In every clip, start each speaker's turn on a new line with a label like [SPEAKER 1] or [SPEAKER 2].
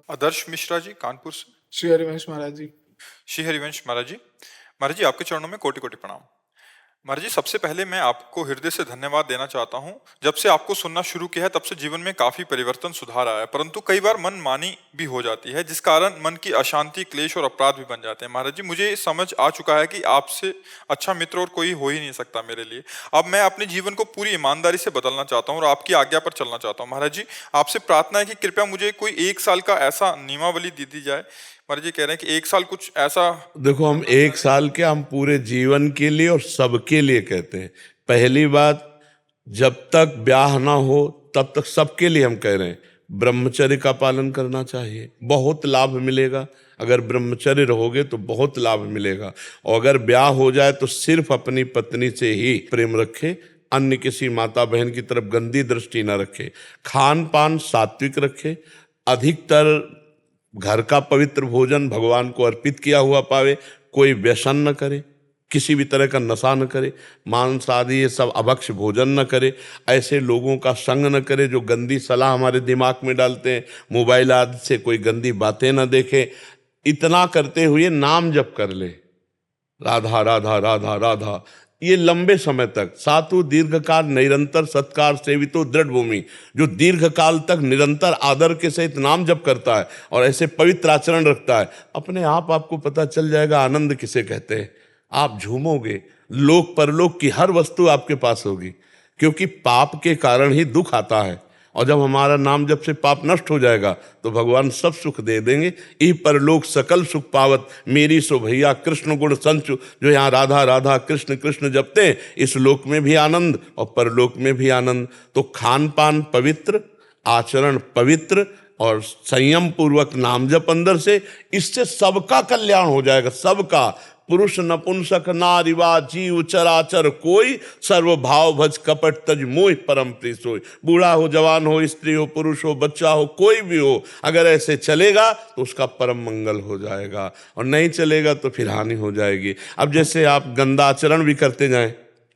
[SPEAKER 1] आदर्श मिश्रा जी, कानपुर से।
[SPEAKER 2] श्री हरिवंश महाराज जी।
[SPEAKER 1] श्री हरिवंश महाराज जी आपके चरणों में कोटि कोटि प्रणाम। महाराज जी, सबसे पहले मैं आपको हृदय से धन्यवाद देना चाहता हूं। जब से आपको सुनना शुरू किया है तब से जीवन में काफी परिवर्तन, सुधार आया है, परंतु कई बार मन मानी भी हो जाती है, जिस कारण मन की अशांति, क्लेश और अपराध भी बन जाते हैं। महाराज जी, मुझे समझ आ चुका है कि आपसे अच्छा मित्र और कोई हो ही नहीं सकता मेरे लिए। अब मैं अपने जीवन को पूरी ईमानदारी से बदलना चाहता हूँ और आपकी आज्ञा पर चलना चाहता हूँ। महाराज जी, आपसे प्रार्थना है कि कृपया मुझे कोई 1 साल का ऐसा नियमावली दे दी जाए। महाराज जी कह रहे हैं कि 1 साल कुछ ऐसा।
[SPEAKER 3] देखो, हम 1 साल के, हम पूरे जीवन के लिए और सबके लिए कहते हैं। पहली बात, जब तक ब्याह ना हो तब तक सबके लिए हम कह रहे हैं ब्रह्मचर्य का पालन करना चाहिए, बहुत लाभ मिलेगा। अगर ब्रह्मचर्य रहोगे तो बहुत लाभ मिलेगा। और अगर ब्याह हो जाए तो सिर्फ अपनी पत्नी से ही प्रेम रखे, अन्य किसी माता बहन की तरफ गंदी दृष्टि ना रखे। खान पान सात्विक रखे, अधिकतर घर का पवित्र भोजन भगवान को अर्पित किया हुआ पावे, कोई व्यसन न करे, किसी भी तरह का नशा न करे, मांस आदि ये सब अभक्ष्य भोजन न करे, ऐसे लोगों का संग न करे जो गंदी सलाह हमारे दिमाग में डालते हैं, मोबाइल आदि से कोई गंदी बातें न देखे। इतना करते हुए नाम जप कर ले, राधा राधा राधा राधा, ये लंबे समय तक। सातु दीर्घकाल निरंतर सत्कार सेवितो दृढ़ भूमि, जो दीर्घकाल तक निरंतर आदर के सहित नाम जप करता है और ऐसे पवित्र आचरण रखता है, अपने आप आपको पता चल जाएगा आनंद किसे कहते हैं। आप झूमोगे, लोक परलोक की हर वस्तु आपके पास होगी, क्योंकि पाप के कारण ही दुख आता है। और जब हमारा नाम जब से पाप नष्ट हो जाएगा तो भगवान सब सुख दे देंगे। ई परलोक सकल सुख पावत, मेरी सो भैया कृष्ण गुण संचु। जो यहाँ राधा राधा कृष्ण कृष्ण जपते हैं, इस लोक में भी आनंद और परलोक में भी आनंद। तो खान पान पवित्र, आचरण पवित्र और संयम पूर्वक नाम जप अंदर से, इससे सबका कल्याण हो जाएगा, सबका। पुरुष नपुंसक नारीवा जीव चराचर कोई, सर्वभाव भज कपट तज मोह परम प्रिय सोई। बूढ़ा हो, जवान हो, स्त्री हो, पुरुष हो, बच्चा हो, कोई भी हो, अगर ऐसे चलेगा तो उसका परम मंगल हो जाएगा, और नहीं चलेगा तो फिर हानि हो जाएगी। अब जैसे आप गंदा आचरण भी करते जाएं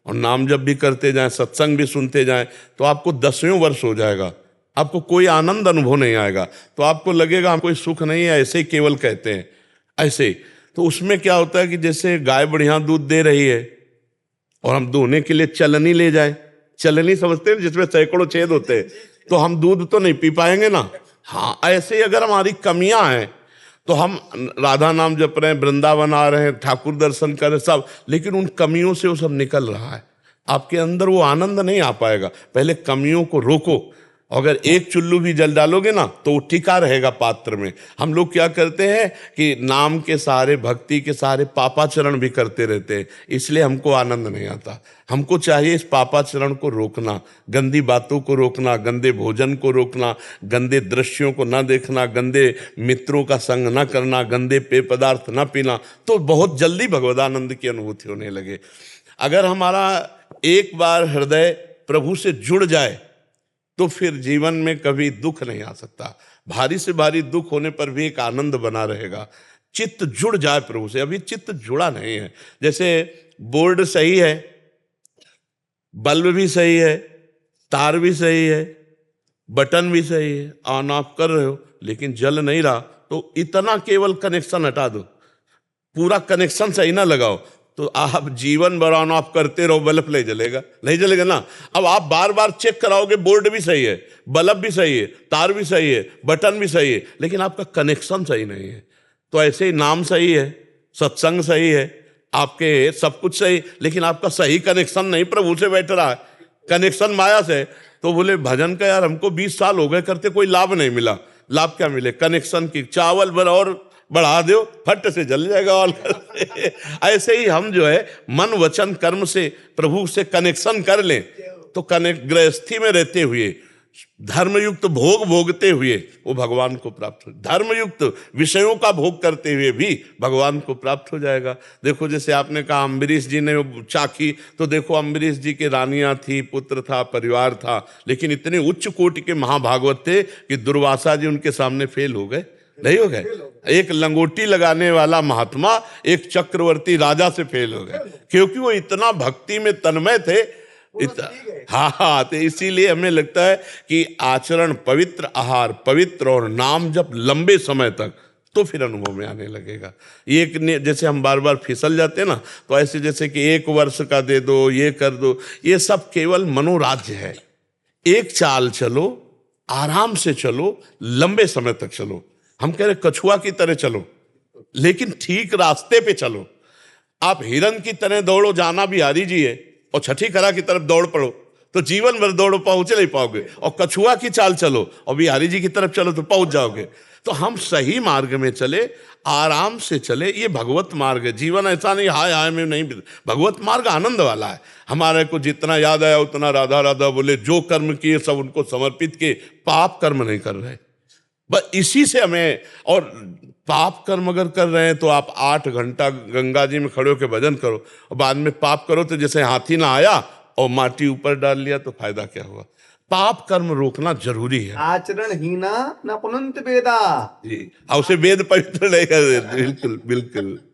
[SPEAKER 3] और नाम जप भी करते जाएं, सत्संग भी सुनते जाएं, तो आपको 10वें वर्ष हो जाएगा, आपको कोई आनंद अनुभव नहीं आएगा। तो आपको लगेगा हम कोई सुख नहीं है, ऐसे ही केवल कहते हैं, ऐसे ही। तो उसमें क्या होता है कि जैसे गाय बढ़िया दूध दे रही है और हम दुहने के लिए चलनी ले जाए, चलनी समझते हैं जिसमें सैकड़ों छेद होते हैं, तो हम दूध तो नहीं पी पाएंगे ना। हाँ, ऐसे ही अगर हमारी कमियां हैं तो हम राधा नाम जप रहे हैं, वृंदावन आ रहे हैं, ठाकुर दर्शन कर रहे हैं सब, लेकिन उन कमियों से वो सब निकल रहा है, आपके अंदर वो आनंद नहीं आ पाएगा। पहले कमियों को रोको। अगर एक चुल्लू भी जल डालोगे ना तो वो टिका रहेगा पात्र में। हम लोग क्या करते हैं कि नाम के सहारे, भक्ति के सहारे पापाचरण भी करते रहते हैं, इसलिए हमको आनंद नहीं आता। हमको चाहिए इस पापाचरण को रोकना, गंदी बातों को रोकना, गंदे भोजन को रोकना, गंदे दृश्यों को ना देखना, गंदे मित्रों का संग ना करना, गंदे पेय पदार्थ ना पीना, तो बहुत जल्दी भगवदानंद की अनुभूति होने लगे। अगर हमारा एक बार हृदय प्रभु से जुड़ जाए तो फिर जीवन में कभी दुख नहीं आ सकता। भारी से भारी दुख होने पर भी एक आनंद बना रहेगा। चित्त जुड़ जाए प्रभु से। अभी चित्त जुड़ा नहीं है। जैसे बोर्ड सही है, बल्ब भी सही है, तार भी सही है, बटन भी सही है, ऑन ऑफ कर रहे हो, लेकिन जल नहीं रहा, तो इतना केवल कनेक्शन हटा दो, पूरा कनेक्शन सही ना लगाओ, तो आप जीवन भर ऑन ऑफ करते रहो, बल्ब नहीं जलेगा, नहीं जलेगा ना। अब आप बार बार चेक कराओगे, बोर्ड भी सही है, बल्ब भी सही है, तार भी सही है, बटन भी सही है, लेकिन आपका कनेक्शन सही नहीं है। तो ऐसे ही नाम सही है, सत्संग सही है, आपके सब कुछ सही, लेकिन आपका सही कनेक्शन नहीं प्रभु से बैठ रहा है, कनेक्शन माया से। तो बोले भजन का यार हमको 20 साल हो गए करते, कोई लाभ नहीं मिला। लाभ क्या मिले? कनेक्शन की। चावल भर और बढ़ा दो, फट से जल जाएगा ऑल। ऐसे ही हम जो है मन वचन कर्म से प्रभु से कनेक्शन कर लें तो गृहस्थी में रहते हुए, धर्मयुक्त भोग भोगते हुए वो भगवान को प्राप्त हो, धर्मयुक्त विषयों का भोग करते हुए भी भगवान को प्राप्त हो जाएगा। देखो जैसे आपने कहा अम्बरीश जी ने वो चाखी, तो देखो अम्बरीश जी की रानियां थी, पुत्र था, परिवार था, लेकिन इतने उच्च कोटि के महाभागवत थे कि दुर्वासा जी उनके सामने फेल हो गए, नहीं हो गए। एक लंगोटी लगाने वाला महात्मा एक चक्रवर्ती राजा से फेल हो गए, क्योंकि वो इतना भक्ति में तन्मय थे। हाँ हाँ, तो इसीलिए हमें लगता है कि आचरण पवित्र, आहार पवित्र और नाम जप लंबे समय तक, तो फिर अनुभव में आने लगेगा। एक ने जैसे हम बार बार फिसल जाते हैं ना, तो ऐसे जैसे कि 1 वर्ष का दे दो, ये कर दो, ये सब केवल मनोराज्य है। एक चाल चलो, आराम से चलो, लंबे समय तक चलो। हम कह रहे कछुआ की तरह चलो, लेकिन ठीक रास्ते पे चलो। आप हिरन की तरह दौड़ो, जाना बिहारी जी है, और छठी करा की तरफ दौड़ पड़ो तो जीवन भर दौड़ो, पहुंच नहीं पाओगे। और कछुआ की चाल चलो और बिहारी जी की तरफ चलो तो पहुंच जाओगे। तो हम सही मार्ग में चले, आराम से चले, ये भगवत मार्ग है। जीवन ऐसा नहीं हाय हाय में नहीं, भगवत मार्ग आनंद वाला है। हमारे को जितना याद आया उतना राधा राधा बोले, जो कर्म किए सब उनको समर्पित किए, पाप कर्म नहीं कर रहे। बस इसी से हमें, और पाप कर्म अगर कर रहे हैं तो आप 8 घंटा गंगा जी में खड़े होकर भजन करो, और बाद में पाप करो तो जैसे हाथी ना आया और माटी ऊपर डाल लिया, तो फायदा क्या हुआ। पाप कर्म रोकना जरूरी है।
[SPEAKER 2] आचरण हीना न पुनंत वेदा।
[SPEAKER 3] जी, और उसे वेद पवित्र नहीं कर देते। बिल्कुल बिल्कुल।